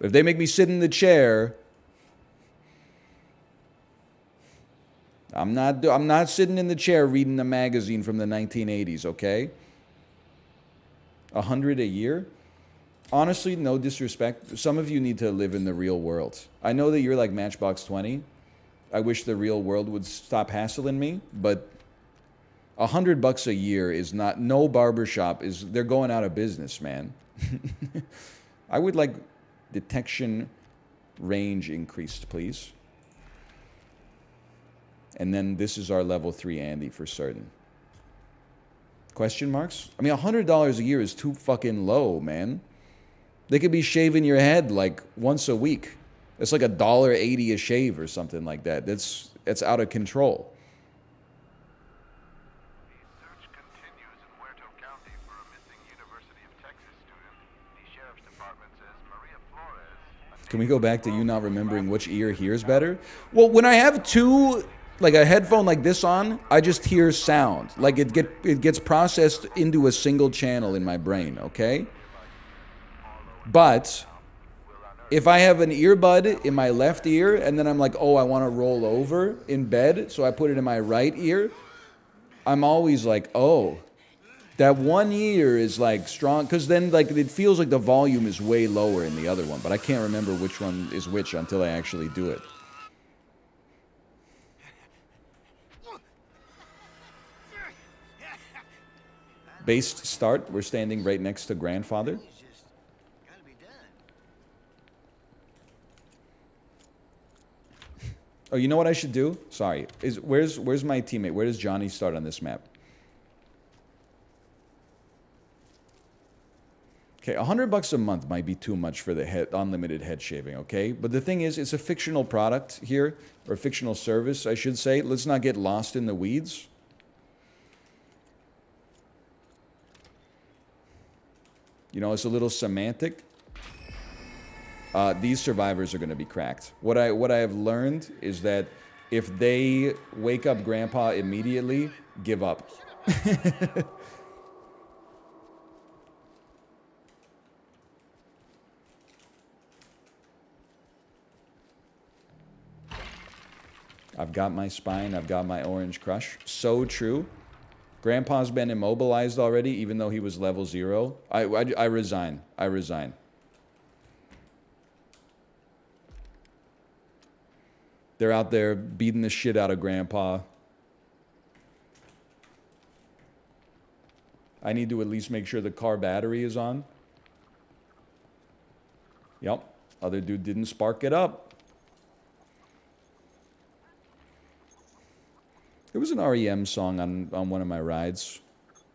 If they make me sit in the chair, I'm not sitting in the chair reading a magazine from the 1980s, okay? 100 a year? Honestly, no disrespect. Some of you need to live in the real world. I know that you're like Matchbox 20. I wish the real world would stop hassling me, but $100 a year is not, no barbershop is, they're going out of business, man. I would like detection range increased, please. And then this is our level 3 Andy for certain. Question marks? I mean, $100 a year is too fucking low, man. They could be shaving your head like once a week. It's like $1.80 a shave or something like that. That's out of control. The search continues in Huerto County for a missing University of Texas student. The sheriff's department says Maria Flores. Can we go back to you not remembering which ear hears better? Well, when I have two, like a headphone like this on, I just hear sound. Like it gets processed into a single channel in my brain, okay? But if I have an earbud in my left ear and then I'm like, oh, I want to roll over in bed, so I put it in my right ear, I'm always like, oh, that one ear is like strong, because then like it feels like the volume is way lower in the other one, but I can't remember which one is which until I actually do it. Based start, we're standing right next to grandfather. Oh, you know what I should do? Sorry. Where's my teammate? Where does Johnny start on this map? Okay, $100 a month might be too much for the unlimited head shaving, okay? But the thing is, it's a fictional product here, or a fictional service, I should say. Let's not get lost in the weeds. You know, it's a little semantic. These survivors are going to be cracked. What I have learned is that if they wake up Grandpa immediately, give up. I've got my spine. I've got my orange crush. So true. Grandpa's been immobilized already, even though he was level 0. I resign. I resign. They're out there beating the shit out of Grandpa. I need to at least make sure the car battery is on. Yep. Other dude didn't spark it up. There was an R.E.M. song on one of my rides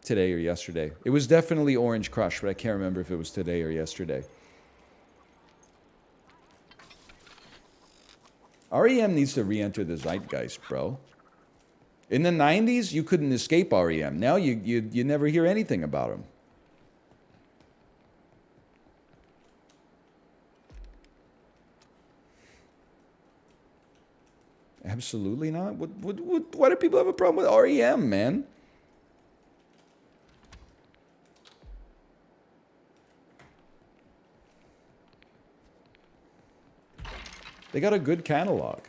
today or yesterday. It was definitely Orange Crush, but I can't remember if it was today or yesterday. R.E.M. needs to re-enter the zeitgeist, bro. In the 90s, you couldn't escape R.E.M. Now you never hear anything about him. Absolutely not. Why do people have a problem with R.E.M., man? They got a good catalog.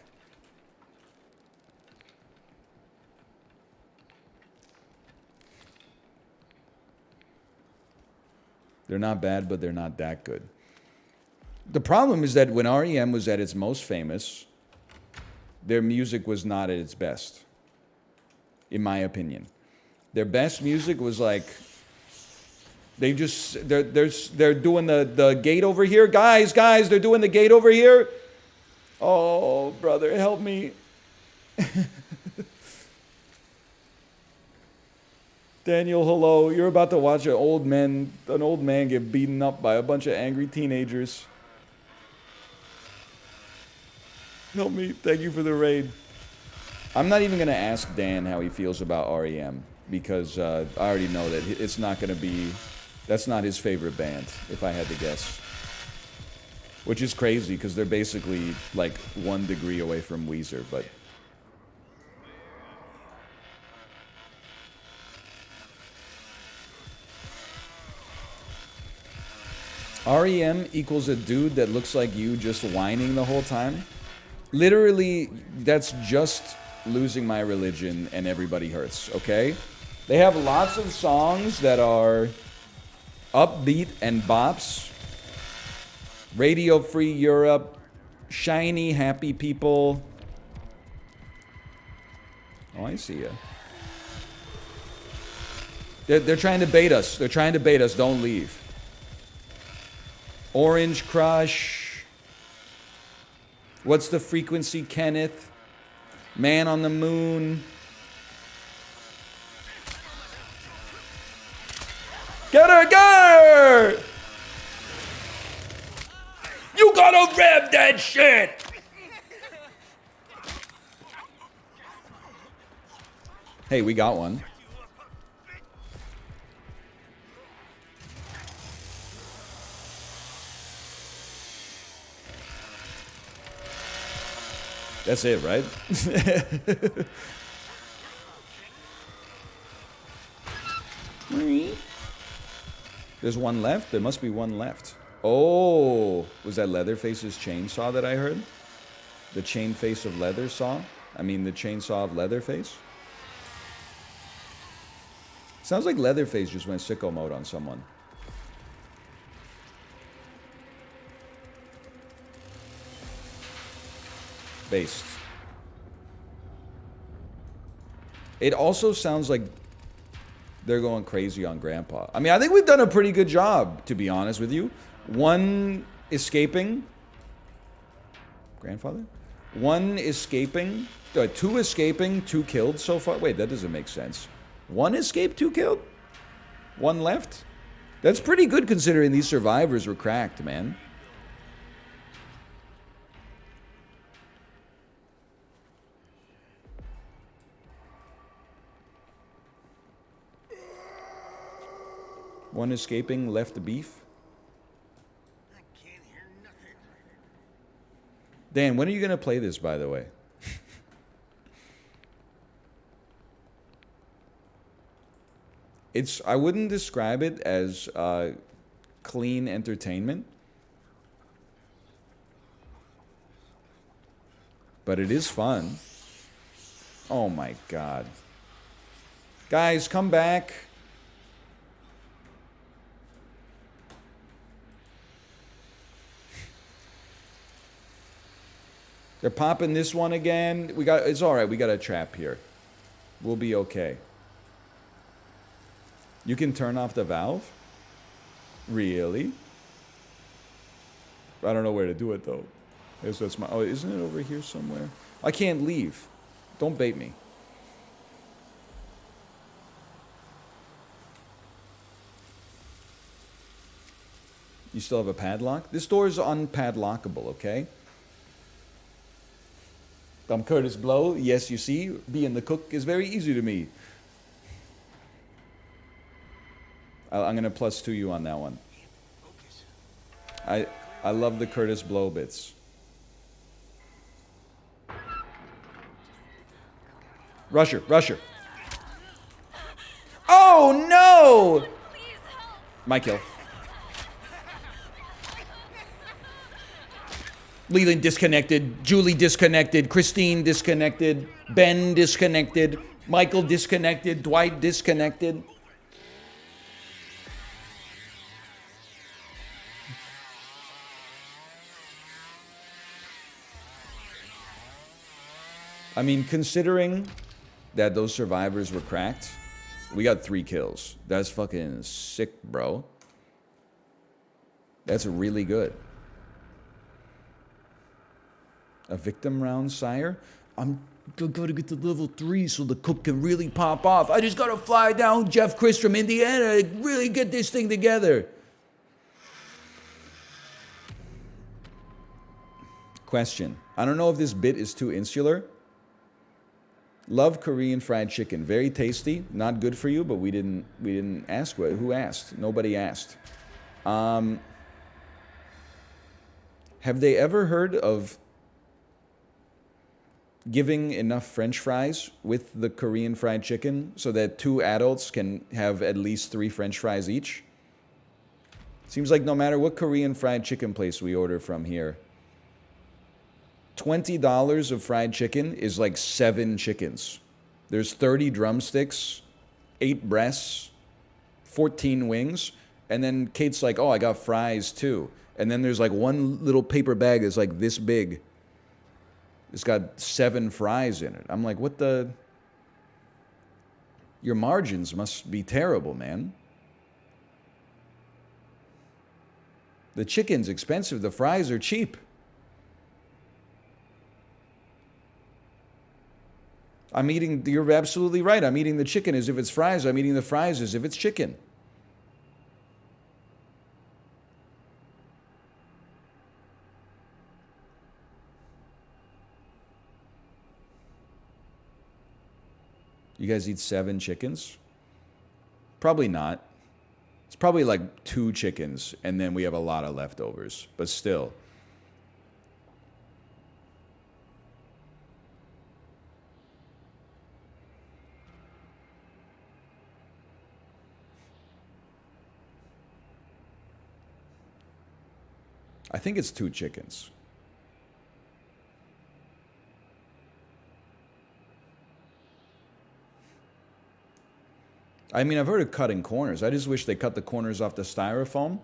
They're not bad, but they're not that good. The problem is that when R.E.M. was at its most famous, their music was not at its best, in my opinion. Their best music was like, they're doing the gate over here. Guys, they're doing the gate over here. Oh, brother, help me. Daniel, hello. You're about to watch an old man get beaten up by a bunch of angry teenagers. Help me. Thank you for the raid. I'm not even going to ask Dan how he feels about R.E.M. because I already know that it's not going to be... That's not his favorite band, if I had to guess. Which is crazy, because they're basically like 1 degree away from Weezer, but... R.E.M. equals a dude that looks like you just whining the whole time. Literally, that's just losing my religion and everybody hurts, okay? They have lots of songs that are upbeat and bops. Radio Free Europe, Shiny Happy People. Oh, I see ya. They're trying to bait us. They're trying to bait us. Don't leave. Orange Crush. What's the Frequency, Kenneth? Man on the Moon. Get her, get her! You gotta rev that shit! Hey, we got one. That's it, right? There's one left? There must be one left. Oh, was that Leatherface's chainsaw that I heard? The chain face of leather saw? I mean, the chainsaw of Leatherface? Sounds like Leatherface just went sicko mode on someone. Based. It also sounds like they're going crazy on Grandpa. I mean, I think we've done a pretty good job, to be honest with you. One escaping. Grandfather? One escaping. Two escaping, two killed so far. Wait, that doesn't make sense. One escaped, two killed? One left? That's pretty good considering these survivors were cracked, man. One escaping, left the beef. I can't hear nothing. Dan, when are you going to play this, by the way? I wouldn't describe it as clean entertainment. But it is fun. Oh my God. Guys, come back. They're popping this one again. It's all right. We got a trap here. We'll be okay. You can turn off the valve? Really? I don't know where to do it though. That's my. Oh, isn't it over here somewhere? I can't leave. Don't bait me. You still have a padlock? This door is unpadlockable, okay? I'm Curtis Blow. Yes, you see, being the cook is very easy to me. I'm going to +2 you on that one. I love the Curtis Blow bits. Rusher, Rusher. Oh, no! My kill. Leland disconnected, Julie disconnected, Christine disconnected, Ben disconnected, Michael disconnected, Dwight disconnected. I mean, considering that those survivors were cracked, we got 3 kills. That's fucking sick, bro. That's really good. A victim round, sire? I'm gotta get to level 3 so the cook can really pop off. I just gotta fly down Jeff Chris from Indiana and really get this thing together. Question. I don't know if this bit is too insular. Love Korean fried chicken. Very tasty. Not good for you, but we didn't ask. Who asked? Nobody asked. Have they ever heard of giving enough French fries with the Korean fried chicken so that 2 adults can have at least 3 French fries each? Seems like no matter what Korean fried chicken place we order from here, $20 of fried chicken is like 7 chickens. There's 30 drumsticks, 8 breasts, 14 wings, and then Kate's like, oh, I got fries too. And then there's like one little paper bag that's like this big. It's got 7 fries in it. I'm like, what the? Your margins must be terrible, man. The chicken's expensive, the fries are cheap. I'm eating, you're absolutely right. I'm eating the chicken as if it's fries. I'm eating the fries as if it's chicken. You guys eat 7 chickens? Probably not. It's probably like 2 chickens, and then we have a lot of leftovers. But still. I think it's 2 chickens. I mean, I've heard of cutting corners. I just wish they cut the corners off the styrofoam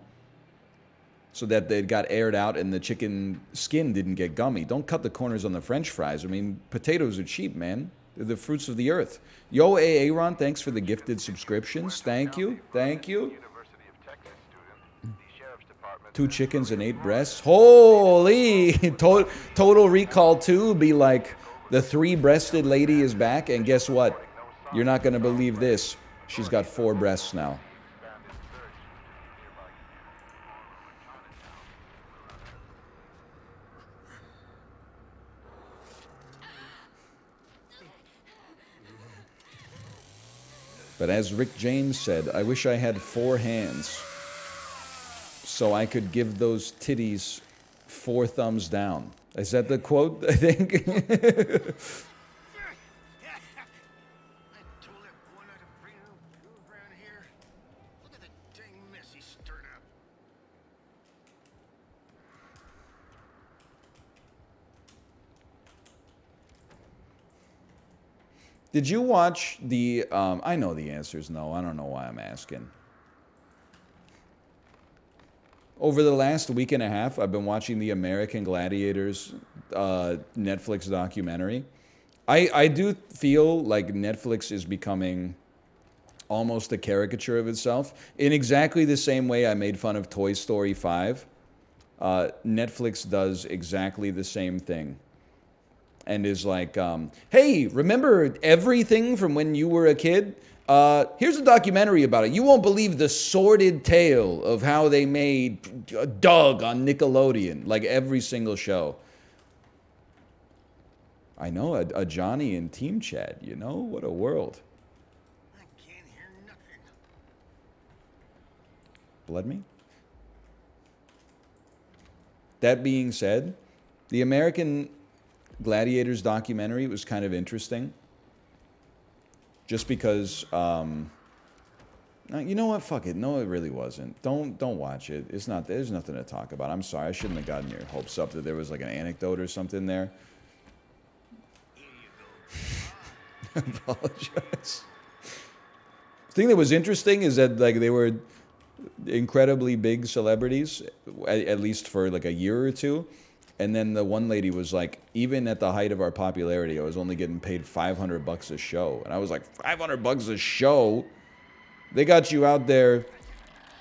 so that they got aired out and the chicken skin didn't get gummy. Don't cut the corners on the French fries. I mean, potatoes are cheap, man. They're the fruits of the earth. Yo, Aaron, thanks for the gifted subscriptions. Thank you. Thank you. University of Texas student, the sheriff's department 2 chickens and 8 breasts. Holy! Total Recall 2 be like, the 3-breasted lady is back, and guess what? You're not going to believe this. She's got 4 breasts now. But as Rick James said, I wish I had 4 hands so I could give those titties 4 thumbs down. Is that the quote, I think? I told everyone not to bring no food around here. Look at the dang mess he stirred up. Did you watch the, I know the answer is no. I don't know why I'm asking. Over the last week and a half, I've been watching the American Gladiators Netflix documentary. I do feel like Netflix is becoming almost a caricature of itself. In exactly the same way I made fun of Toy Story 5, Netflix does exactly the same thing. And is like, hey, remember everything from when you were a kid? Here's a documentary about it. You won't believe the sordid tale of how they made Doug on Nickelodeon, like every single show. I know, a Johnny in Team Chat, you know? What a world. I can't hear nothing. Blood me? That being said, the American Gladiators documentary was kind of interesting. Just because, you know what? Fuck it. No, it really wasn't. Don't watch it. It's not. There's nothing to talk about. I'm sorry. I shouldn't have gotten your hopes up that there was like an anecdote or something there. I apologize. The thing that was interesting is that like they were incredibly big celebrities, at least for like a year or two. And then the one lady was like, even at the height of our popularity, I was only getting paid $500 a show. And I was like, $500 a show? They got you out there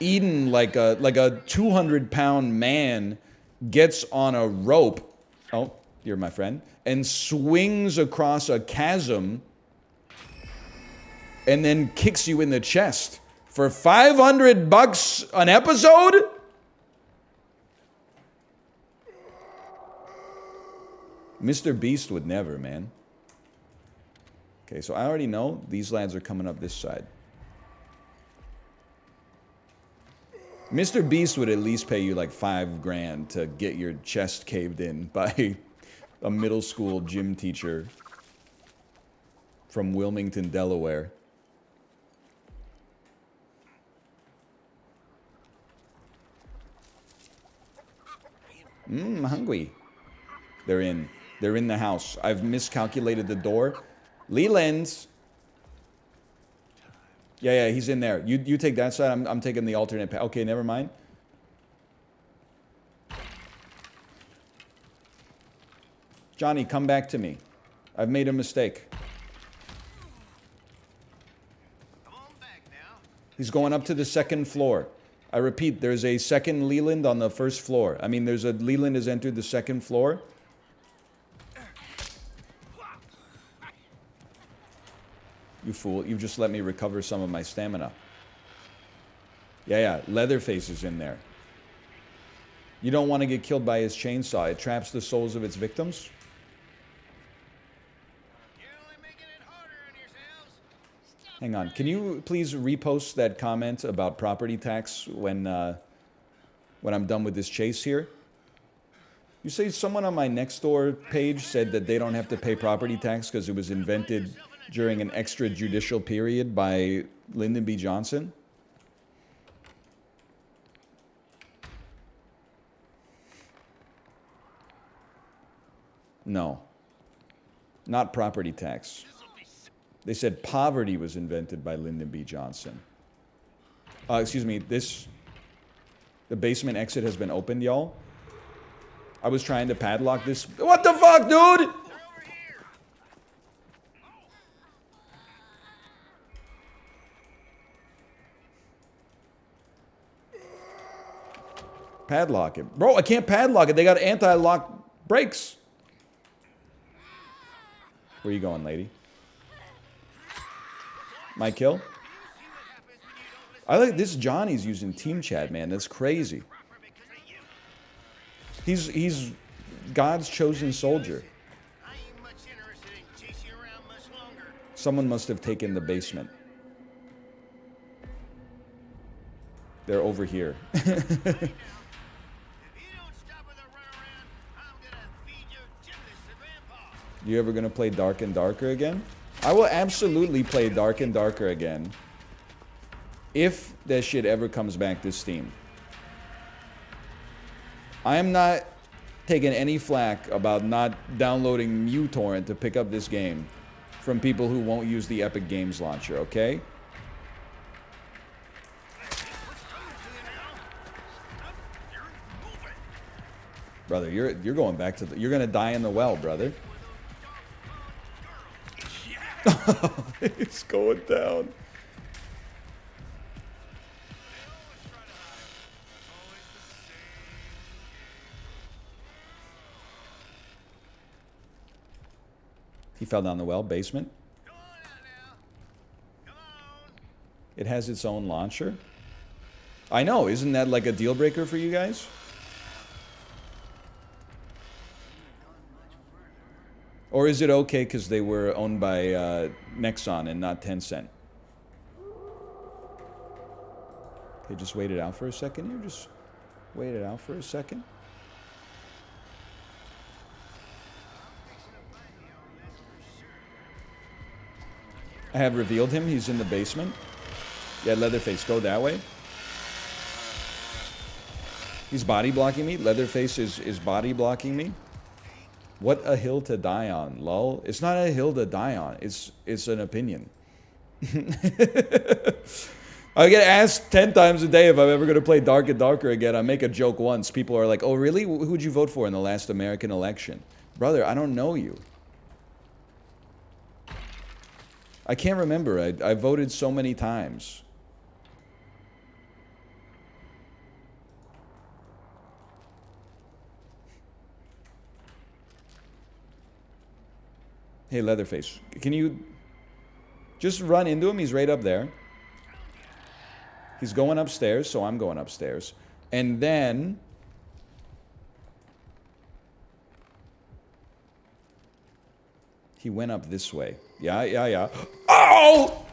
eating like a 200-pound man gets on a rope. Oh, you're my friend. And swings across a chasm and then kicks you in the chest for $500 an episode? Mr. Beast would never, man. Okay, so I already know these lads are coming up this side. Mr. Beast would at least pay you like $5,000 to get your chest caved in by a middle school gym teacher from Wilmington, Delaware. I'm hungry. They're in. They're in the house. I've miscalculated the door. Leland. Yeah, he's in there. You take that side. I'm taking the alternate path. Okay, never mind. Johnny, come back to me. I've made a mistake. Come on back now. He's going up to the second floor. I repeat, there's a second Leland on the first floor. I mean, there's a Leland has entered the second floor. You fool, you just let me recover some of my stamina. Yeah, Leatherface is in there. You don't want to get killed by his chainsaw. It traps the souls of its victims. You're only making it harder on yourselves. Stop Hang on. Can you please repost that comment about property tax when I'm done with this chase here? You say someone on my Nextdoor page said that they don't have to pay property tax because it was invented during an extrajudicial period by Lyndon B. Johnson? No. Not property tax. They said poverty was invented by Lyndon B. Johnson. Excuse me, the basement exit has been opened, y'all. I was trying to padlock this. What the fuck, dude? Padlock it. Bro, I can't padlock it. They got anti-lock brakes. Where you going, lady? My kill? I like this. Johnny's using team chat, man. That's crazy. He's God's chosen soldier. I ain't much interested in chasing you around much longer. Someone must have taken the basement. They're over here. If you don't stop with a runaround, I'm gonna feed your chimneys to Grandpa. You ever gonna play Dark and Darker again? I will absolutely play Dark and Darker again. If that shit ever comes back to Steam. I am not taking any flack about not downloading MuTorrent to pick up this game from people who won't use the Epic Games launcher, okay? Brother, you're going back to the... You're gonna die in the well, brother. It's going down. He fell down the well, basement. Come on out now. Come on. It has its own launcher. I know, isn't that like a deal breaker for you guys? Or is it okay because they were owned by Nexon and not Tencent? Okay, just wait it out for a second here. Just wait it out for a second. I have revealed him. He's in the basement. Yeah, Leatherface, go that way. He's body blocking me. Leatherface is body blocking me. What a hill to die on, lol. It's not a hill to die on. It's an opinion. I get asked 10 times a day if I'm ever going to play Dark and Darker again. I make a joke once. People are like, oh, really? Who'd you vote for in the last American election? Brother, I don't know you. I can't remember. I voted so many times. Hey, Leatherface, can you just run into him? He's right up there. He's going upstairs, so I'm going upstairs. And then... he went up this way. Yeah. Oh!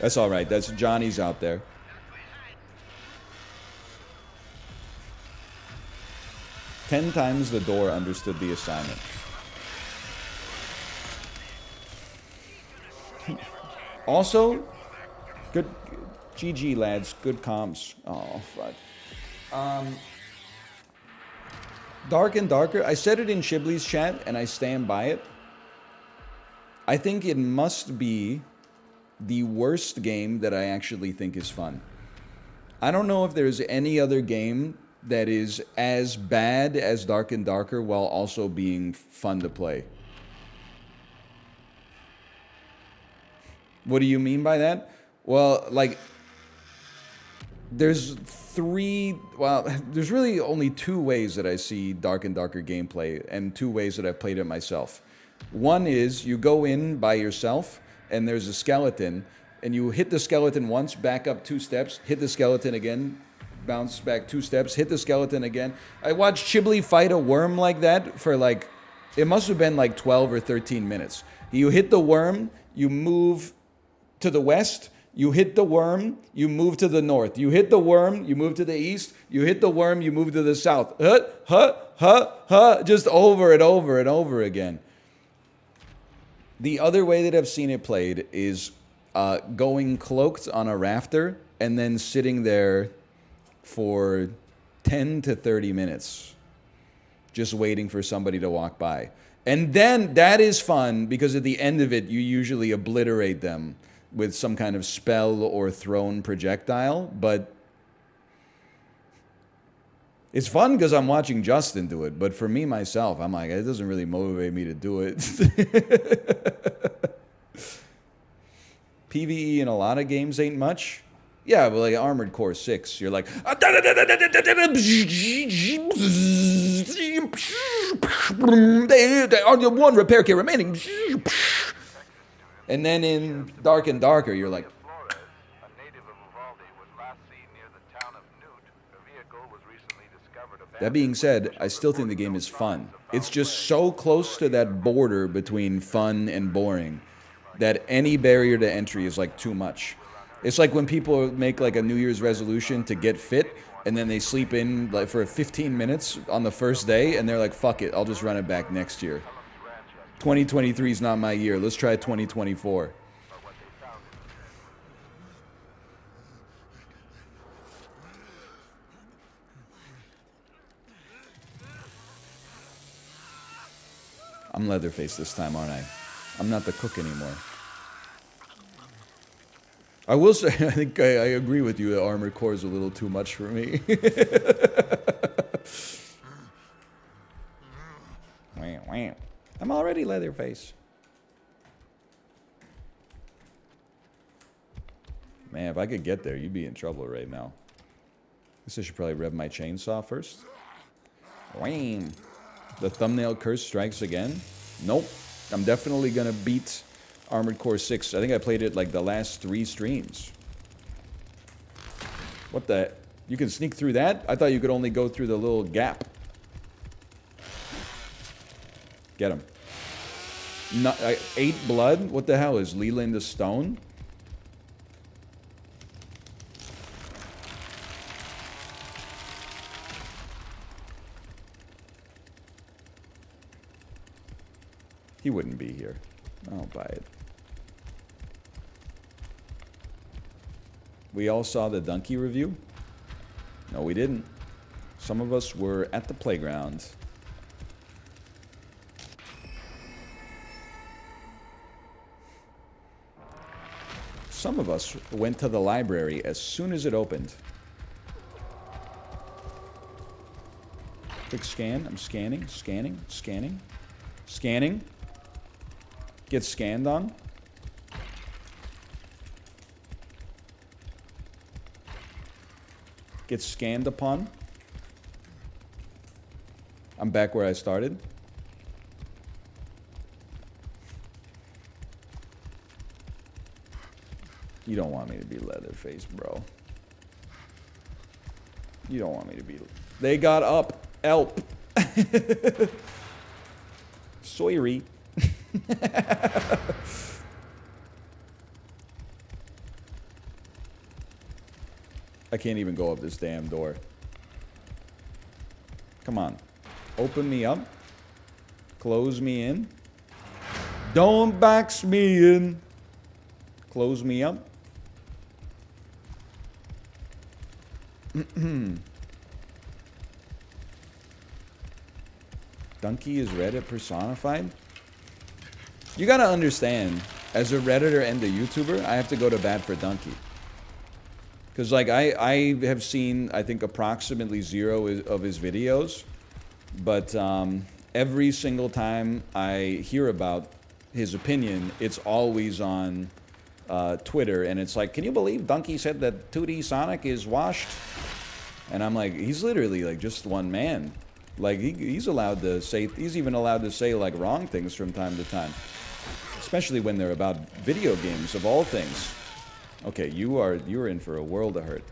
That's all right. That's Johnny's out there. 10 times the door understood the assignment. Also, good GG lads, good comms. Oh fuck. Dark and Darker. I said it in Shibley's chat, and I stand by it. I think it must be the worst game that I actually think is fun. I don't know if there's any other game that is as bad as Dark and Darker while also being fun to play. What do you mean by that? Well, like, there's there's really only two ways that I see Dark and Darker gameplay, and two ways that I've played it myself. One is you go in by yourself, and there's a skeleton, and you hit the skeleton once, back up 2 steps, hit the skeleton again, bounce back 2 steps, hit the skeleton again. I watched Chibley fight a worm like that for like, it must have been like 12 or 13 minutes. You hit the worm, you move to the west, you hit the worm, you move to the north. You hit the worm, you move to the east. You hit the worm, you move to the south. Just over and over and over again. The other way that I've seen it played is going cloaked on a rafter and then sitting there for 10 to 30 minutes, just waiting for somebody to walk by. And then that is fun because at the end of it, you usually obliterate them with some kind of spell or thrown projectile. But it's fun because I'm watching Justin do it. But for me, myself, I'm like, it doesn't really motivate me to do it. PvE in a lot of games ain't much. Yeah, but like Armored Core 6, you're like, one repair kit remaining. And then in Dark and Darker, you're like, Flores, a native of Uvalde, was last seen near the town of Newt. Her vehicle was recently discovered abandoned. that being said, I still think the game is fun. It's just so close to that border between fun and boring that any barrier to entry is like too much. It's like when people make like a New Year's resolution to get fit and then they sleep in like for 15 minutes on the first day and they're like, fuck it, I'll just run it back next year. 2023 is not my year. Let's try 2024. I'm Leatherface this time, aren't I? I'm not the cook anymore. I will say, I think I agree with you that Armored Core is a little too much for me. I'm already Leatherface. Man, if I could get there, you'd be in trouble right now. I guess I should probably rev my chainsaw first. Wham! The thumbnail curse strikes again. Nope. I'm definitely gonna beat Armored Core 6. I think I played it like the last 3 streams. What the? You can sneak through that? I thought you could only go through the little gap. Get him. 8 blood? What the hell? Is Leland a stone? He wouldn't be here. I don't buy it. We all saw the donkey review? No, we didn't. Some of us were at the playground. Some of us went to the library as soon as it opened. Click scan. I'm scanning, scanning, scanning, scanning. Get scanned on. Get scanned upon. I'm back where I started. You don't want me to be Leatherface, bro. You don't want me to be... They got up. Help. Sorry. I can't even go up this damn door. Come on. Open me up. Close me in. Don't box me in. Close me up. Donkey is Reddit personified? You gotta understand, as a Redditor and a YouTuber, I have to go to bat for Donkey. Because, like, I have seen, I think, approximately 0 of his videos. But every single time I hear about his opinion, it's always on Twitter. And it's like, can you believe Donkey said that 2D Sonic is washed? And I'm like, he's literally, like, just one man. Like, he's allowed to say, he's even allowed to say, like, wrong things from time to time. Especially when they're about video games, of all things. Okay, you're in for a world of hurt.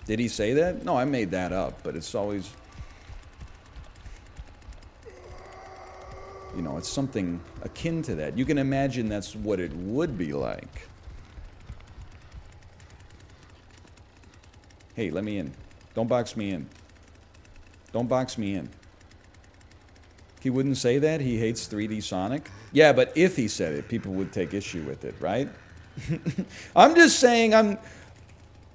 Did he say that? No, I made that up, but it's always... You know, it's something akin to that. You can imagine that's what it would be like. Hey, let me in. Don't box me in. Don't box me in. He wouldn't say that? He hates 3D Sonic? Yeah, but if he said it, people would take issue with it, right? I'm just saying,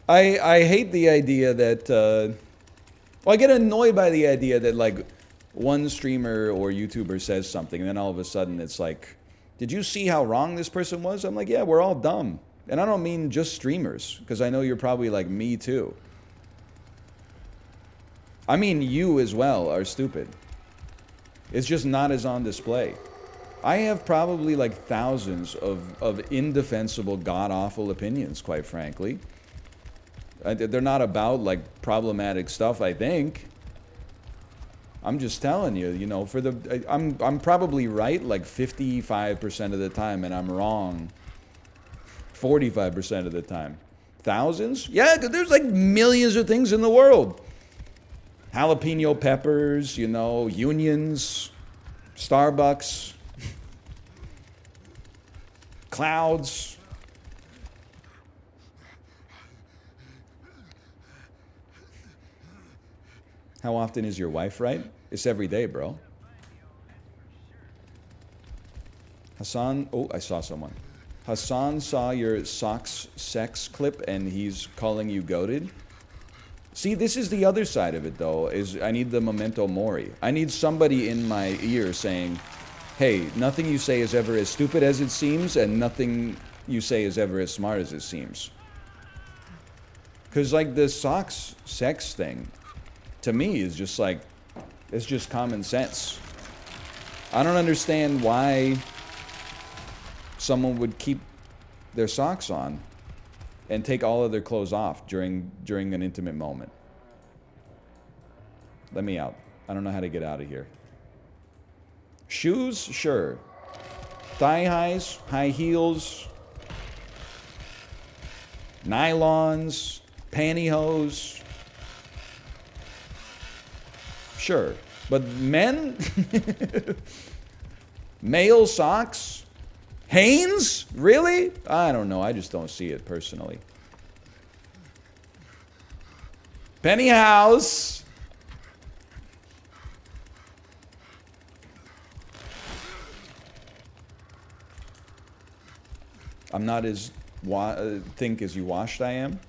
I hate the idea that... well, I get annoyed by the idea that, like, one streamer or YouTuber says something, and then all of a sudden it's like, did you see how wrong this person was? I'm like, yeah, we're all dumb. And I don't mean just streamers, because I know you're probably like me too. I mean you as well are stupid. It's just not as on display. I have probably like thousands of indefensible, god-awful opinions, quite frankly. They're not about like problematic stuff, I think. I'm just telling you, you know, I'm probably right like 55% of the time, and I'm wrong 45% of the time. Thousands? Yeah, 'cause there's like millions of things in the world. Jalapeno peppers, you know, unions, Starbucks, clouds. How often is your wife right? It's every day, bro. Hassan, oh, I saw someone. Hassan saw your socks sex clip and he's calling you goated. See, this is the other side of it, though, is I need the memento mori. I need somebody in my ear saying, hey, nothing you say is ever as stupid as it seems, and nothing you say is ever as smart as it seems. Because, like, the socks sex thing, to me, is just like, it's just common sense. I don't understand why someone would keep their socks on and take all of their clothes off during an intimate moment. Let me out. I don't know how to get out of here. Shoes? Sure. Thigh highs, high heels, nylons, pantyhose. Sure. But men? Male socks? Hanes? Really? I don't know. I just don't see it personally. Penny House. I'm not as think as you washed I am.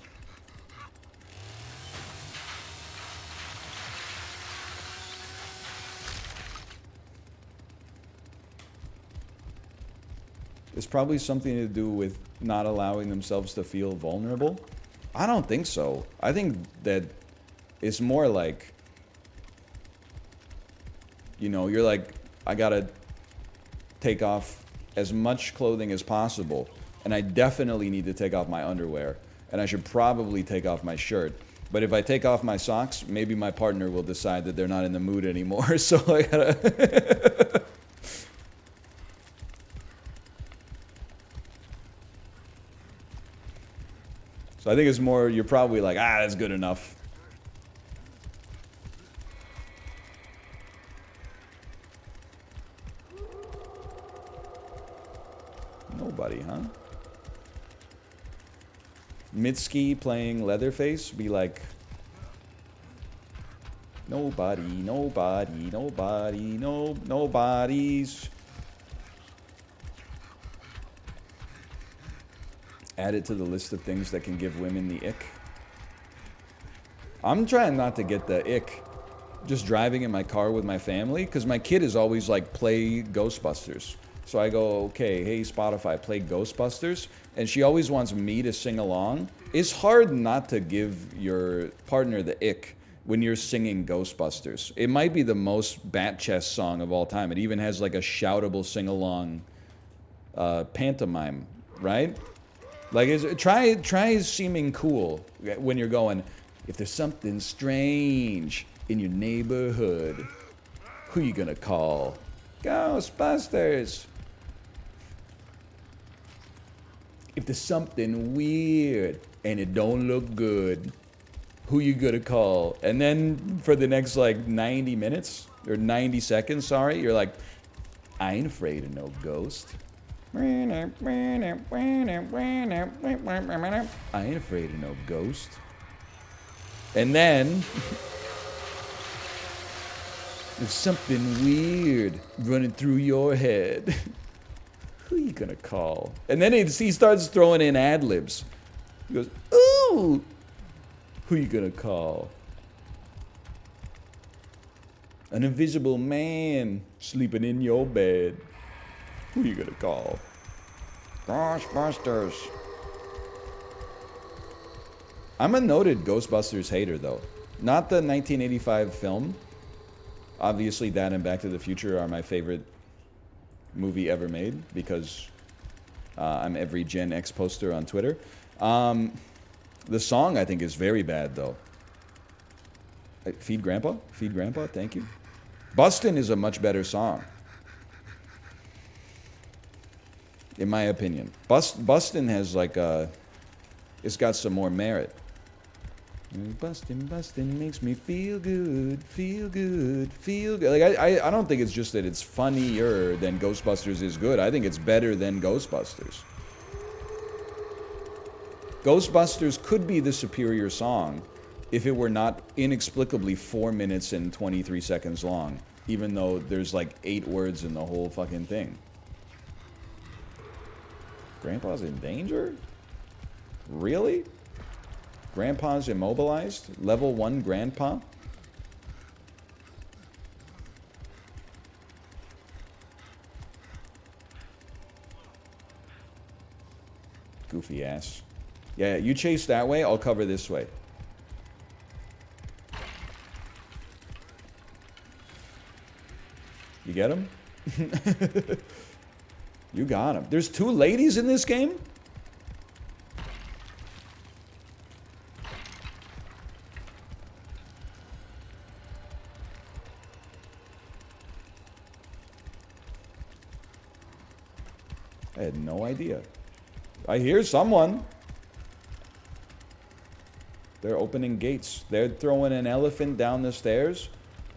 It's probably something to do with not allowing themselves to feel vulnerable. I don't think so. I think that it's more like, you know, you're like, I gotta take off as much clothing as possible, and I definitely need to take off my underwear, and I should probably take off my shirt. But if I take off my socks, maybe my partner will decide that they're not in the mood anymore, so I gotta... So I think it's more, you're probably like, ah, that's good enough. Nobody, huh? Mitski playing Leatherface be like, nobody, nobody, nobody, nobody's. Add it to the list of things that can give women the ick. I'm trying not to get the ick just driving in my car with my family, because my kid is always like, play Ghostbusters. So I go, okay, hey Spotify, play Ghostbusters, and she always wants me to sing along. It's hard not to give your partner the ick when you're singing Ghostbusters. It might be the most bat chest song of all time. It even has like a shoutable sing-along pantomime, right? Like, try seeming cool when you're going, if there's something strange in your neighborhood, who you gonna call? Ghostbusters. If there's something weird and it don't look good, who you gonna call? And then for the next like 90 minutes, or 90 seconds, sorry, you're like, I ain't afraid of no ghost. I ain't afraid of no ghost. And then there's something weird running through your head. Who you gonna call? And then he starts throwing in ad-libs. He goes, ooh, who you gonna call? An invisible man sleeping in your bed. Who you gonna call? Ghostbusters. I'm a noted Ghostbusters hater, though. Not the 1985 film. Obviously, that and Back to the Future are my favorite movie ever made, because I'm every Gen X poster on Twitter. The song, I think, is very bad, though. Feed Grandpa? Feed Grandpa? Thank you. Bustin' is a much better song, in my opinion. Bustin' has like it's got some more merit. Bustin' makes me feel good, feel good, feel good. Like I don't think it's just that it's funnier than Ghostbusters is good. I think it's better than Ghostbusters. Ghostbusters could be the superior song if it were not inexplicably 4 minutes and 23 seconds long, even though there's like 8 words in the whole fucking thing. Grandpa's in danger? Really? Grandpa's immobilized? Level 1 Grandpa? Goofy ass. Yeah, you chase that way, I'll cover this way. You get him? You got him. There's 2 ladies in this game? I had no idea. I hear someone. They're opening gates. They're throwing an elephant down the stairs.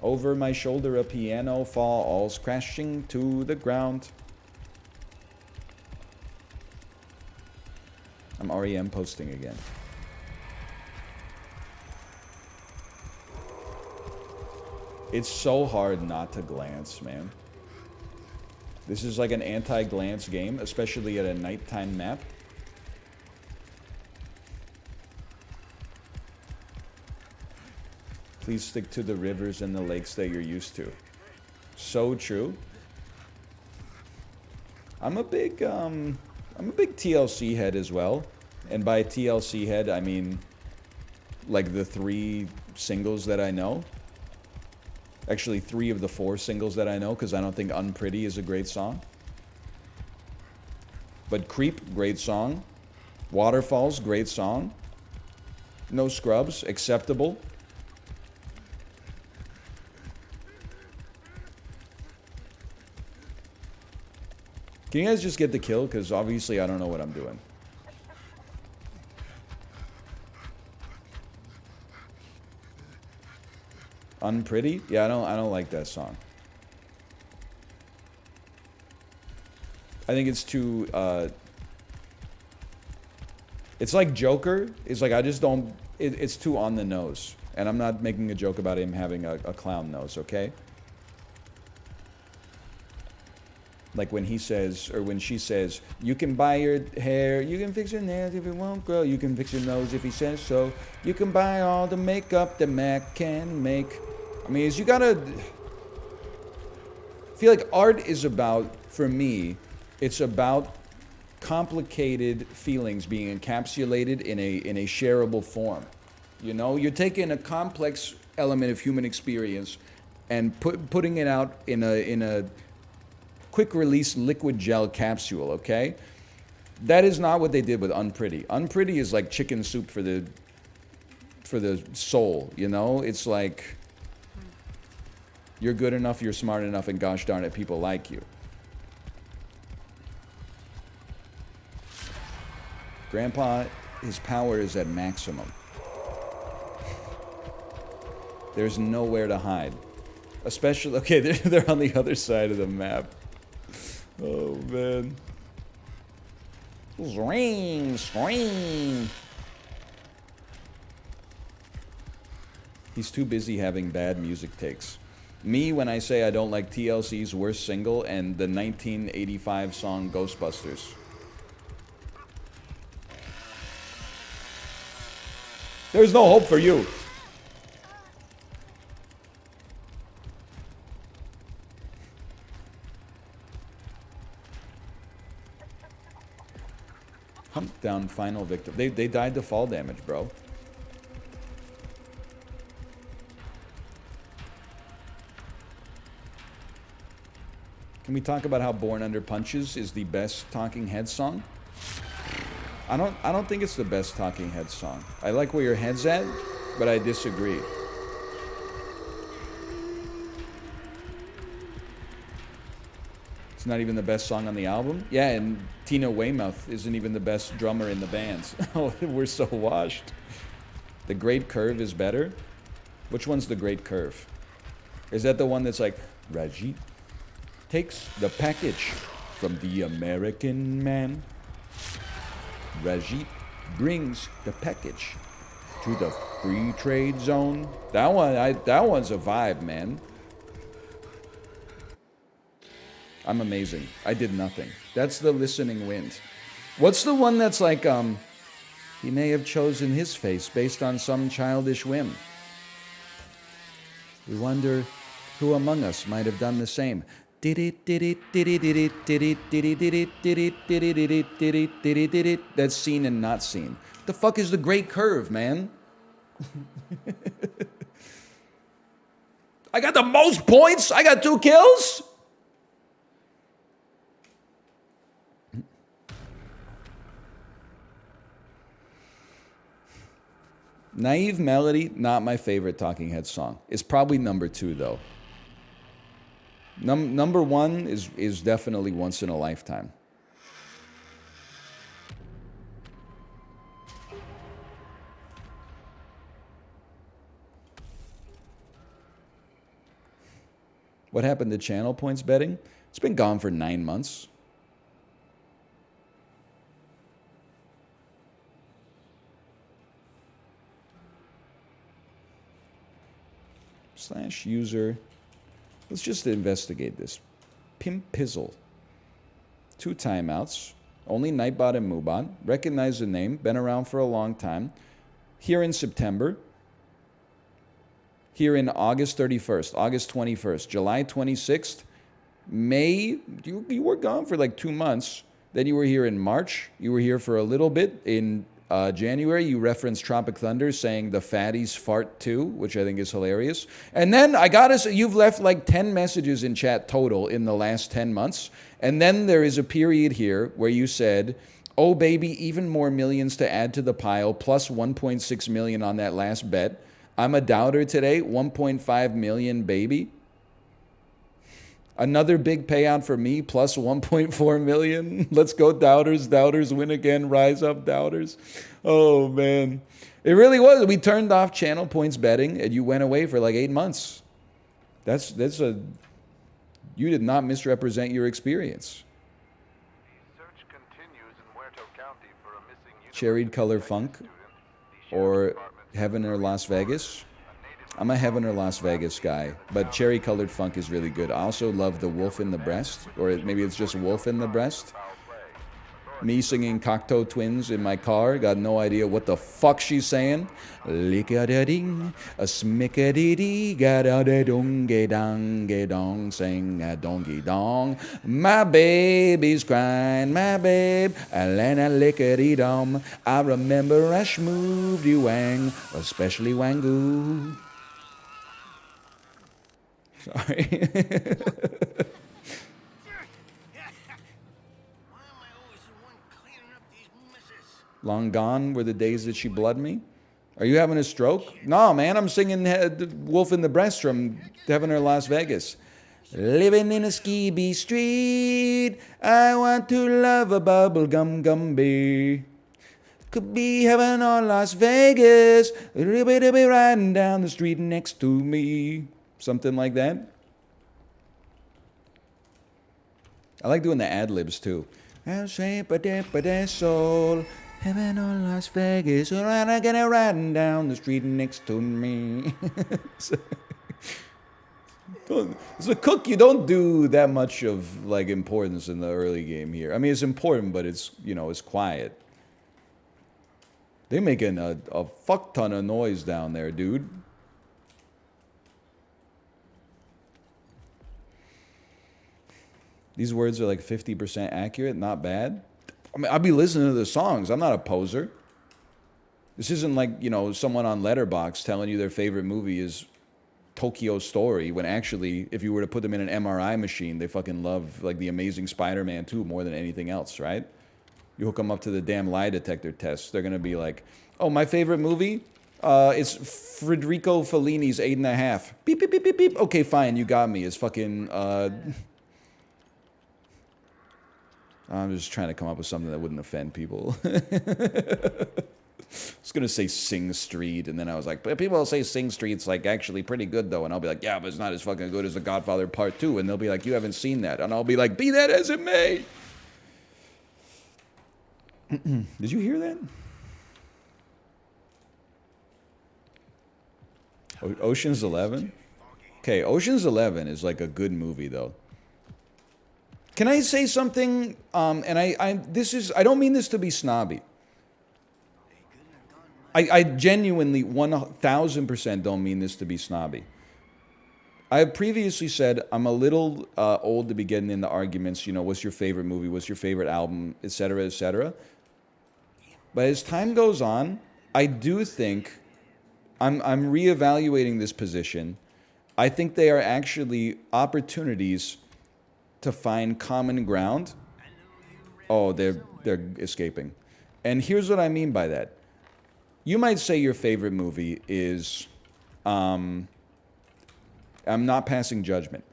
Over my shoulder a piano falls crashing to the ground. I'm R.E.M. posting again. It's so hard not to glance, man. This is like an anti-glance game, especially at a nighttime map. Please stick to the rivers and the lakes that you're used to. So true. I'm a big TLC head as well. And by TLC head, I mean like the 3 singles that I know. Actually, 3 of the 4 singles that I know, because I don't think Unpretty is a great song. But Creep, great song. Waterfalls, great song. No Scrubs, acceptable. Can you guys just get the kill? Because obviously I don't know what I'm doing. Unpretty? Yeah, I don't like that song. I think it's too it's like Joker. It's like I just don't it's too on the nose. And I'm not making a joke about him having a clown nose, okay? Like when he says, or when she says, you can buy your hair, you can fix your nails if it won't grow, you can fix your nose if he says so, you can buy all the makeup that Mac can make. I mean, is you gotta... I feel like art is about, for me, it's about complicated feelings being encapsulated in a shareable form. You know, you're taking a complex element of human experience and putting it out in a quick release liquid gel capsule, okay? That is not what they did with Unpretty. Unpretty is like chicken soup for the soul, you know? It's like you're good enough, you're smart enough, and gosh darn it, people like you. Grandpa, his power is at maximum. There's nowhere to hide. Especially, okay, they're on the other side of the map. Oh, man. Swing, swing. He's too busy having bad music takes. Me, when I say I don't like TLC's worst single and the 1985 song Ghostbusters. There's no hope for you. Hunt down final victim. They died to fall damage, bro. Can we talk about how Born Under Punches is the best Talking Heads song? I don't think it's the best Talking Heads song. I like where your head's at, but I disagree. It's not even the best song on the album? Yeah, and Tina Weymouth isn't even the best drummer in the band. Oh, we're so washed. The Great Curve is better? Which one's the Great Curve? Is that the one that's like, Rajit takes the package from the American man. Rajit brings the package to the free trade zone. That one's a vibe, man. I'm amazing. I did nothing. That's the listening wind. What's the one that's like, he may have chosen his face based on some childish whim. We wonder who among us might have done the same. That's seen and not seen. The fuck is the Great Curve, man? I got the most points. I got 2 kills. Naive Melody, not my favorite Talking Heads song. It's probably number 2 though. Number 1 is definitely Once in a Lifetime. What happened to channel points betting? It's been gone for 9 months. /user. Let's just investigate this. Pimp Pizzle. 2 timeouts. Only Nightbot and Moobot. Recognize the name. Been around for a long time. Here in September. Here in August 31st. August 21st. July 26th. May. You were gone for like 2 months. Then you were here in March. You were here for a little bit. In January, you referenced Tropic Thunder saying the fatties fart too, which I think is hilarious. And then I gotta say, you've left like 10 messages in chat total in the last 10 months. And then there is a period here where you said, oh baby, even more millions to add to the pile, plus 1.6 million on that last bet. I'm a doubter today, 1.5 million, baby. Another big payout for me, plus 1.4 million. Let's go, doubters. Doubters win again. Rise up, doubters. Oh, man. It really was. We turned off channel points betting, and you went away for like 8 months. That's a... You did not misrepresent your experience. The search continues in Muerto County for a missing Cherried Color Funk, or Heaven or Las Vegas. I'm a Heaven or Las Vegas guy, but Cherry Colored Funk is really good. I also love The Wolf in the Breast, or maybe it's just Wolf in the Breast. Me singing Cocteau Twins in my car, got no idea what the fuck she's saying. Lick-a-da-ding, a smick-a-dee-dee, ga-da-da-dong-ge-dong-ge-dong, sing a dongy-dong. My baby's crying, my babe, a-lana lick-a-dee-dom. I remember I schmooved you wang, especially wangoo. Sorry. Why am I always the one cleaning up these messes? Long gone were the days that she blood me. Are you having a stroke? No, man, I'm singing Wolf in the Breast from Heaven or Las Vegas. Living in a skeeby street, I want to love a bubblegum Gumby. Could be heaven or Las Vegas, be riding down the street next to me. Something like that. I like doing the ad-libs too. I'll say soul, heaven or Las Vegas, or I'm gonna riding down the street next to me. As a cook, you don't do that much of like importance in the early game here. I mean, it's important, but it's, you know, it's quiet. They're making a fuck ton of noise down there, dude. These words are like 50% accurate, not bad. I mean, I'll be listening to the songs. I'm not a poser. This isn't like, you know, someone on Letterboxd telling you their favorite movie is Tokyo Story, when actually, if you were to put them in an MRI machine, they fucking love, like, The Amazing Spider-Man 2 more than anything else, right? You hook them up to the damn lie detector test. They're going to be like, oh, my favorite movie? It's Federico Fellini's 8.5. Beep, beep, beep, beep, beep. Okay, fine, you got me. It's fucking, I'm just trying to come up with something that wouldn't offend people. I was going to say Sing Street, and then I was like, but people say Sing Street's like actually pretty good though. And I'll be like, yeah, but it's not as fucking good as The Godfather Part 2. And they'll be like, you haven't seen that. And I'll be like, be that as it may. Did you hear that? Ocean's 11? Okay, Ocean's 11 is like a good movie though. Can I say something? And I don't mean this to be snobby. I genuinely 1000% don't mean this to be snobby. I have previously said I'm a little old to be getting into arguments, you know, what's your favorite movie, what's your favorite album, etc., etc. But as time goes on, I do think I'm reevaluating this position. I think they are actually opportunities to find common ground. Oh, they're escaping. And here's what I mean by that. You might say your favorite movie is, I'm not passing judgment.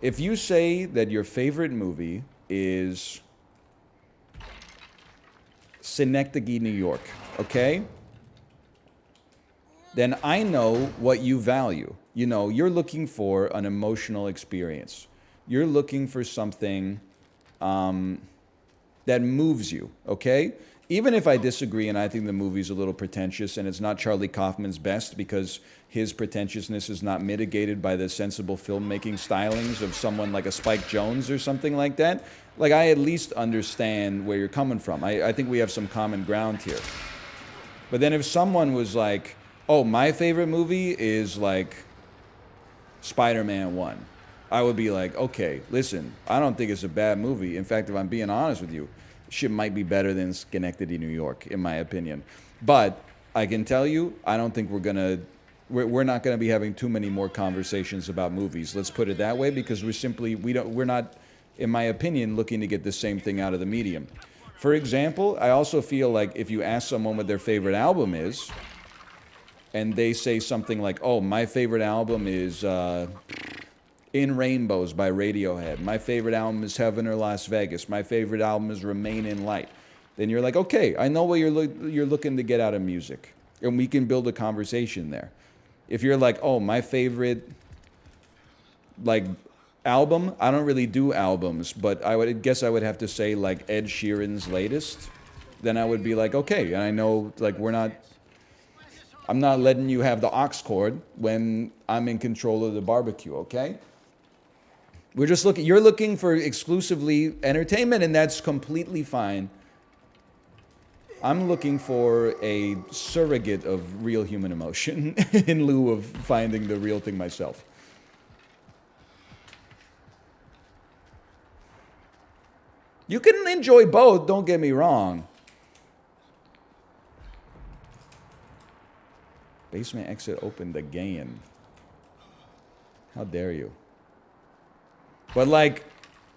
If you say that your favorite movie is Synecdoche, New York, okay? Then I know what you value. You know, you're looking for an emotional experience. You're looking for something that moves you, okay? Even if I disagree and I think the movie's a little pretentious and it's not Charlie Kaufman's best because his pretentiousness is not mitigated by the sensible filmmaking stylings of someone like a Spike Jonze or something like that, like I at least understand where you're coming from. I think we have some common ground here. But then if someone was like, oh, my favorite movie is like Spider-Man 1. I would be like, okay, listen, I don't think it's a bad movie. In fact, if I'm being honest with you, shit might be better than Schenectady, New York, in my opinion. But I can tell you, I don't think we're not gonna be having too many more conversations about movies. Let's put it that way, because we're not, in my opinion, looking to get the same thing out of the medium. For example, I also feel like if you ask someone what their favorite album is, and they say something like, oh, my favorite album is In Rainbows by Radiohead. My favorite album is Heaven or Las Vegas. My favorite album is Remain in Light. Then you're like, okay, I know what you're looking to get out of music. And we can build a conversation there. If you're like, oh, my favorite like album, I don't really do albums, but I would guess I would have to say like Ed Sheeran's latest. Then I would be like, okay, and I know like we're not, I'm not letting you have the aux cord when I'm in control of the barbecue, okay? We're just looking, you're looking for exclusively entertainment, and that's completely fine. I'm looking for a surrogate of real human emotion in lieu of finding the real thing myself. You can enjoy both, don't get me wrong. Basement exit opened again. How dare you? But like,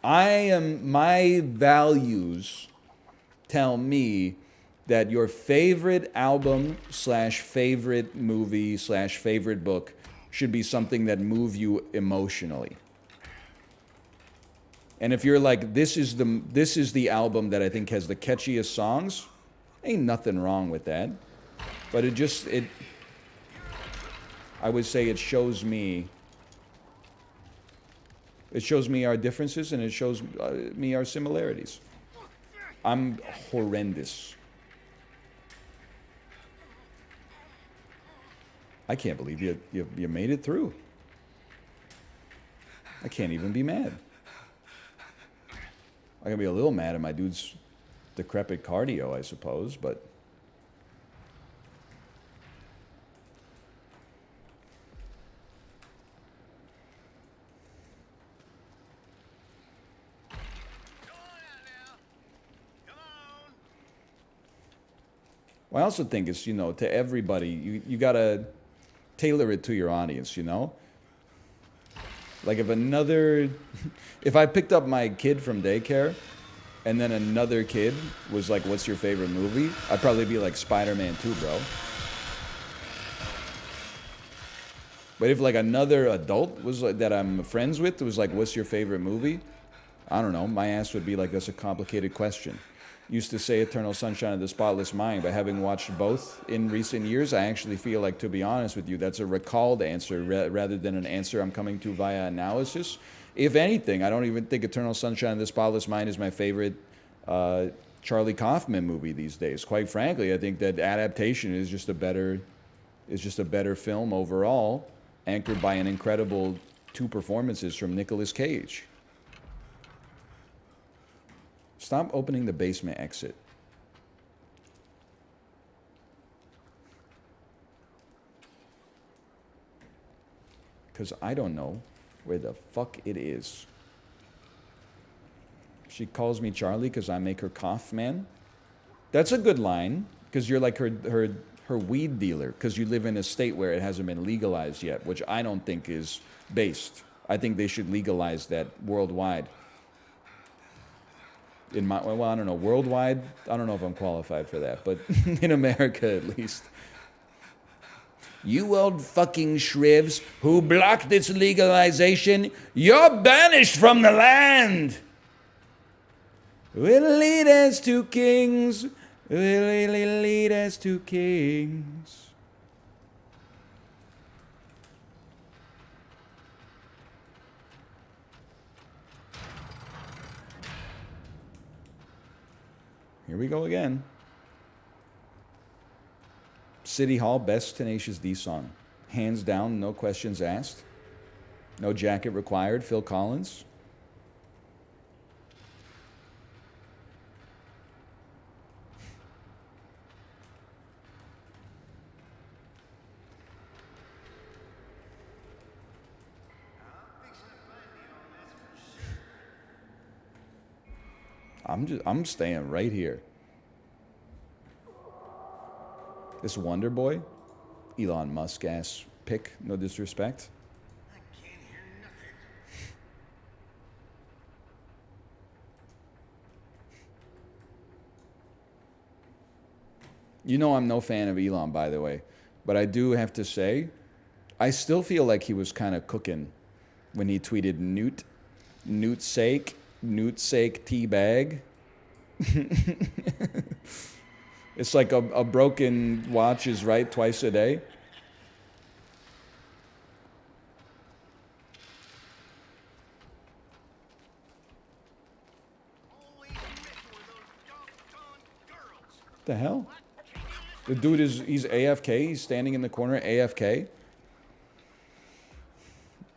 my values tell me that your favorite album slash favorite movie slash favorite book should be something that move you emotionally. And if you're like, this is the album that I think has the catchiest songs, ain't nothing wrong with that. But I would say it shows me our differences, and it shows me our similarities. I'm horrendous. I can't believe you made it through. I can't even be mad. I can be a little mad at my dude's decrepit cardio, I suppose, but well, I also think it's, to everybody, you gotta tailor it to your audience, Like if I picked up my kid from daycare and then another kid was like, what's your favorite movie? I'd probably be like, Spider-Man 2, bro. But if like another adult was like, that I'm friends with was like, what's your favorite movie? I don't know. My ass would be like, that's a complicated question. Used to say Eternal Sunshine of the Spotless Mind, but having watched both in recent years, I actually feel like, to be honest with you, that's a recalled answer rather than an answer I'm coming to via analysis. If anything, I don't even think Eternal Sunshine of the Spotless Mind is my favorite Charlie Kaufman movie these days. Quite frankly, I think that adaptation is just a better film overall, anchored by an incredible 2 performances from Nicolas Cage. Stop opening the basement exit. Because I don't know where the fuck it is. She calls me Charlie because I make her cough, man. That's a good line, because you're like her weed dealer, because you live in a state where it hasn't been legalized yet, which I don't think is based. I think they should legalize that worldwide. I don't know, worldwide, I don't know if I'm qualified for that, but in America at least. You old fucking shrivs who blocked its legalization, you're banished from the land. Will lead us to kings, will lead us to kings. Here we go again. City Hall, best Tenacious D song. Hands down, no questions asked. No jacket required, Phil Collins. I'm staying right here. This Wonder Boy, Elon Musk ass pick, no disrespect. I can't hear nothing. You know I'm no fan of Elon, by the way, but I do have to say, I still feel like he was kind of cooking when he tweeted Newt sake teabag. It's like a broken watch is right twice a day. Always messing with those doggone girls. What the hell? What? Can you listen The dude he's AFK. He's standing in the corner AFK.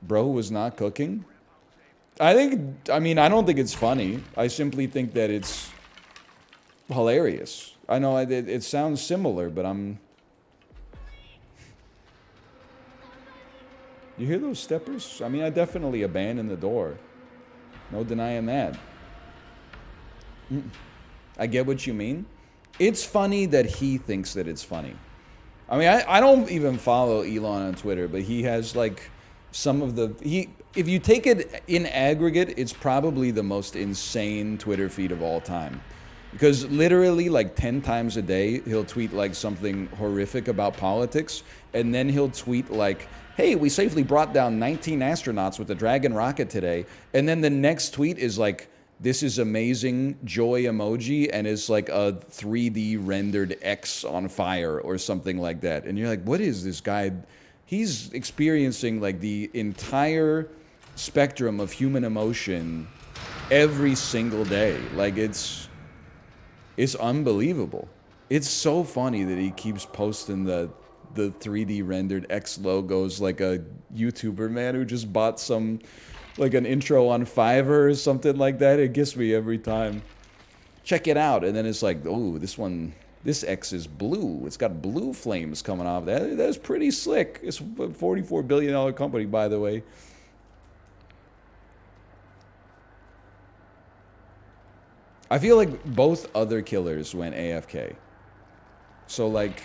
Bro was not cooking. I don't think it's funny. I simply think that it's hilarious. I know it sounds similar, but You hear those steppers? I mean, I definitely abandoned the door. No denying that. I get what you mean. It's funny that he thinks that it's funny. I mean, I don't even follow Elon on Twitter, but he has like some of the... If you take it in aggregate, it's probably the most insane Twitter feed of all time. Because literally like 10 times a day, he'll tweet like something horrific about politics, and then he'll tweet like, hey, we safely brought down 19 astronauts with the Dragon rocket today. And then the next tweet is like, this is amazing, joy emoji, and it's like a 3D rendered X on fire or something like that. And you're like, what is this guy? He's experiencing like the entire spectrum of human emotion every single day. Like it's unbelievable. It's so funny that he keeps posting the 3D rendered X logos like a YouTuber, man, who just bought some, like an intro on Fiverr or something like that. It gets me every time. Check it out. And then it's like, oh, this X is blue. It's got blue flames coming off that. That's pretty slick. It's a $44 billion company, by the way. I feel like both other killers went AFK. So like,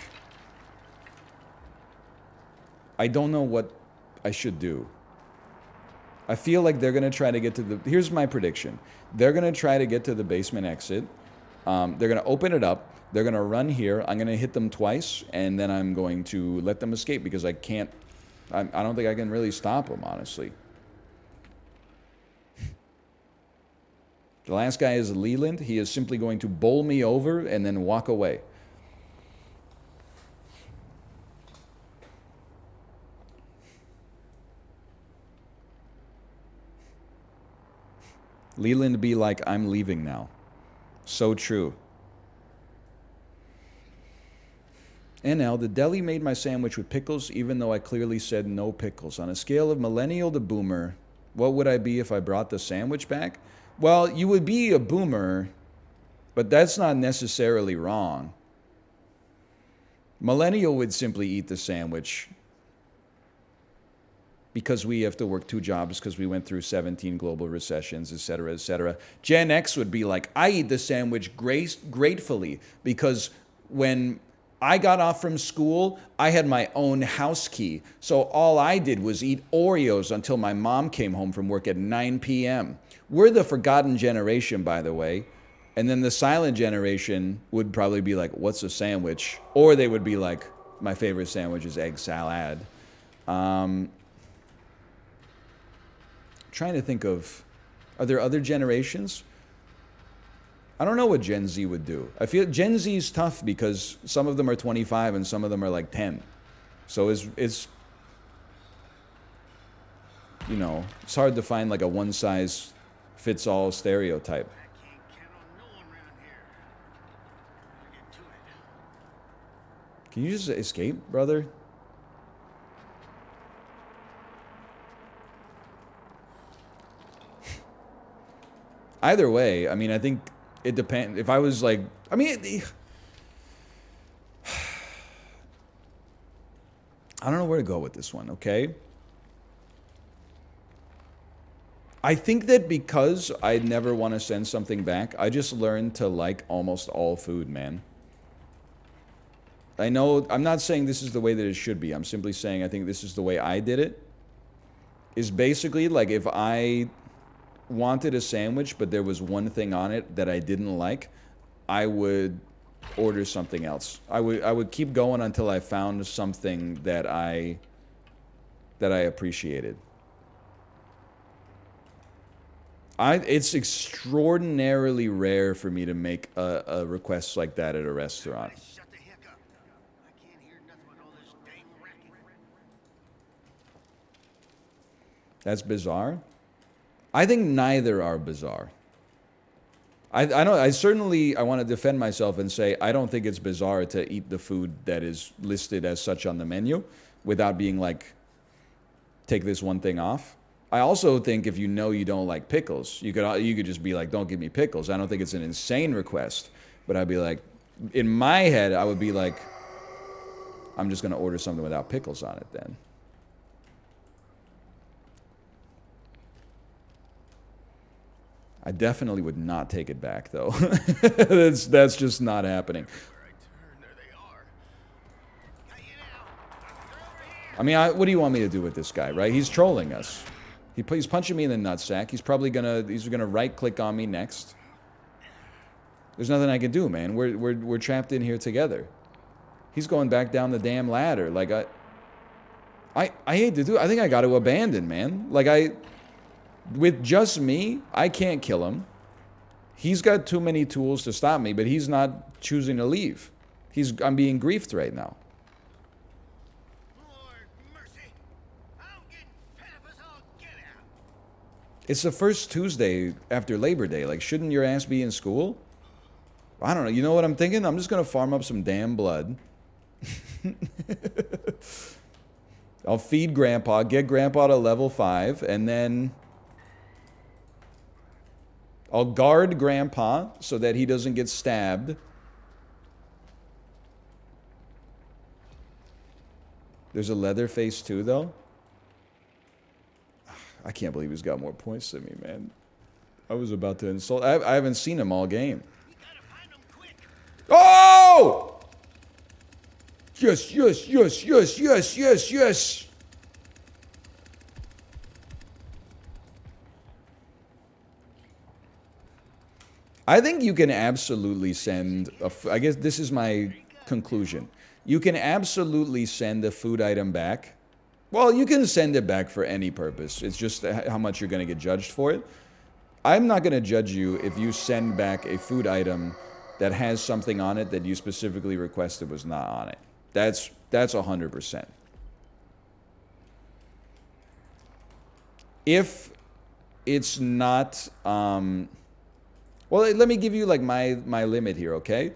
I don't know what I should do. I feel like they're going to try to get to the... Here's my prediction. They're going to try to get to the basement exit. They're going to open it up. They're going to run here. I'm going to hit them twice, and then I'm going to let them escape because I can't... I don't think I can really stop them, honestly. The last guy is Leland. He is simply going to bowl me over and then walk away. Leland be like, I'm leaving now. So true. NL, the deli made my sandwich with pickles, even though I clearly said no pickles. On a scale of millennial to boomer, what would I be if I brought the sandwich back? Well, you would be a boomer, but that's not necessarily wrong. Millennial would simply eat the sandwich because we have to work 2 jobs because we went through 17 global recessions, et cetera, et cetera. Gen X would be like, I eat the sandwich gratefully because when I got off from school, I had my own house key. So all I did was eat Oreos until my mom came home from work at 9 p.m. We're the forgotten generation, by the way. And then the silent generation would probably be like, what's a sandwich? Or they would be like, my favorite sandwich is egg salad. Trying to think of, are there other generations? I don't know what Gen Z would do. I feel Gen Z is tough because some of them are 25 and some of them are like 10. So it's you know, it's hard to find like a one-size-fits-all stereotype. I can't count on no one around here. Gotta get to it. Can you just escape, brother? Either way, I mean, I think it depends. If I was like, I mean, I don't know where to go with this one, okay? I think that because I never want to send something back, I just learned to like almost all food, man. I know, I'm not saying this is the way that it should be. I'm simply saying I think this is the way I did it. Is basically like if I wanted a sandwich, but there was one thing on it that I didn't like, I would order something else. I would keep going until I found something that I appreciated. It's extraordinarily rare for me to make a request like that at a restaurant. Shut the heck up. I can't hear nothing with all this dang racket. That's bizarre. I think neither are bizarre. I know. I want to defend myself and say I don't think it's bizarre to eat the food that is listed as such on the menu without being like, take this one thing off. I also think if you know you don't like pickles, you could just be like, don't give me pickles. I don't think it's an insane request, but I'd be like, in my head, I would be like, I'm just gonna order something without pickles on it then. I definitely would not take it back though. That's just not happening. There they are. Got you now. They're over here. I mean, what do you want me to do with this guy, right? He's trolling us. He's punching me in the nutsack. He's gonna right click on me next. There's nothing I can do, man. We're trapped in here together. He's going back down the damn ladder. Like I hate to do. I think I got to abandon, man. Like with just me, I can't kill him. He's got too many tools to stop me, but he's not choosing to leave. I'm being griefed right now. Lord mercy. I'm getting fed up as all get out. It's the first Tuesday after Labor Day. Like, shouldn't your ass be in school? I don't know. You know what I'm thinking? I'm just going to farm up some damn blood. I'll feed Grandpa, get Grandpa to level 5, and then I'll guard Grandpa so that he doesn't get stabbed. There's a Leatherface too, though. I can't believe he's got more points than me, man. I was about to insult. I haven't seen him all game. You gotta find them quick. Oh! Yes, yes, yes, yes, yes, yes, yes. I think you can absolutely send I guess this is my conclusion. You can absolutely send a food item back. Well, you can send it back for any purpose. It's just how much you're going to get judged for it. I'm not going to judge you if you send back a food item that has something on it that you specifically requested was not on it. That's 100%. If it's not, well, let me give you like my limit here, okay?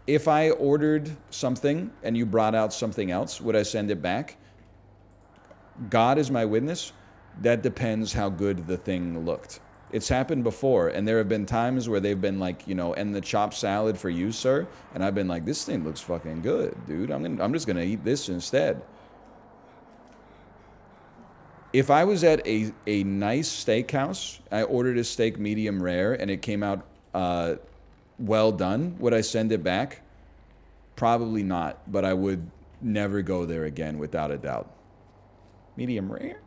If I ordered something and you brought out something else, would I send it back? God is my witness. That depends how good the thing looked. It's happened before, and there have been times where they've been like, you know, and the chopped salad for you, sir. And I've been like, this thing looks fucking good, dude. I'm just gonna eat this instead. If I was at a nice steakhouse, I ordered a steak medium rare, and it came out well done, would I send it back? Probably not, but I would never go there again without a doubt. Medium rare?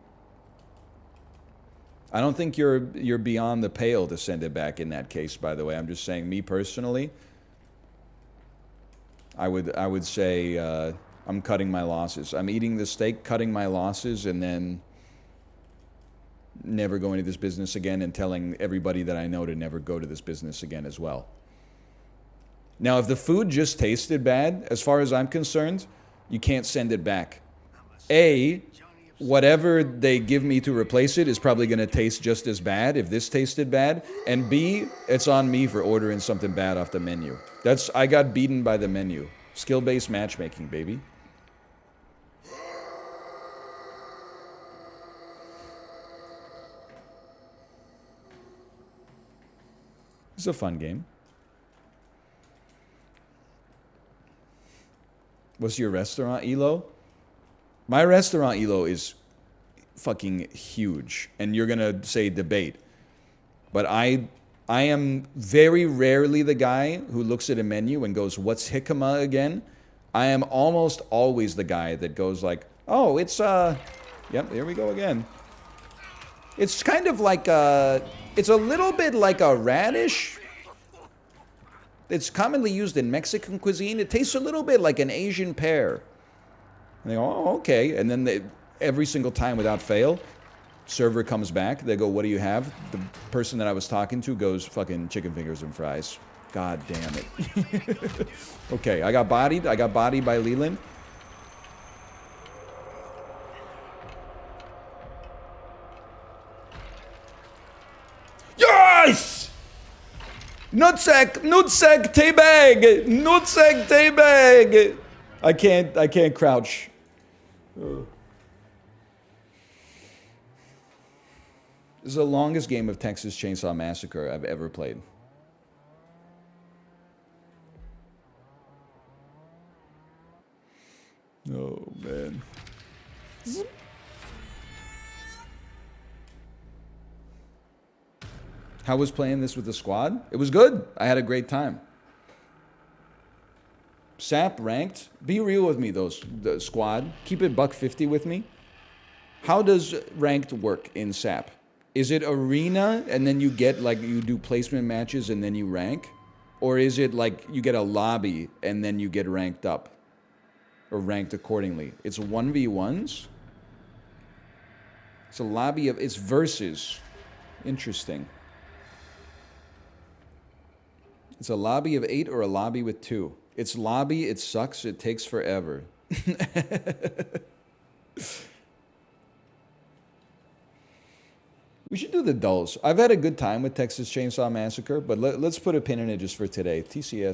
I don't think you're beyond the pale to send it back in that case, by the way. I'm just saying, me personally, I would say I'm cutting my losses. I'm eating the steak, cutting my losses, and then never going to this business again and telling everybody that I know to never go to this business again as well. Now, if the food just tasted bad, as far as I'm concerned, you can't send it back. A, whatever they give me to replace it is probably going to taste just as bad if this tasted bad. And B, it's on me for ordering something bad off the menu. I got beaten by the menu. Skill-based matchmaking, baby. It's a fun game. What's your restaurant, Elo? My restaurant, Elo, is fucking huge. And you're going to say debate. But I am very rarely the guy who looks at a menu and goes, what's jicama again? I am almost always the guy that goes like, oh, it's, yep, here we go again. It's kind of like it's a little bit like a radish. It's commonly used in Mexican cuisine. It tastes a little bit like an Asian pear. And they go, oh, okay. And then every single time without fail, server comes back. They go, what do you have? The person that I was talking to goes, fucking chicken fingers and fries. God damn it. Okay, I got bodied. I got bodied by Leland. Yes! Nutsack, nutsack, teabag, nutsack, teabag. I can't crouch. This is the longest game of Texas Chain Saw Massacre I've ever played. Oh, man. How was playing this with the squad? It was good. I had a great time. SAP ranked. Be real with me, the squad. Keep it $150 with me. How does ranked work in SAP? Is it arena and then you get like you do placement matches and then you rank? Or is it like you get a lobby and then you get ranked up? Or ranked accordingly? It's 1v1s? It's a lobby of, it's versus. Interesting. It's a lobby of 8 or a lobby with 2. It's lobby, it sucks, it takes forever. We should do the dulls. I've had a good time with Texas Chainsaw Massacre, but let's put a pin in it just for today. TCS.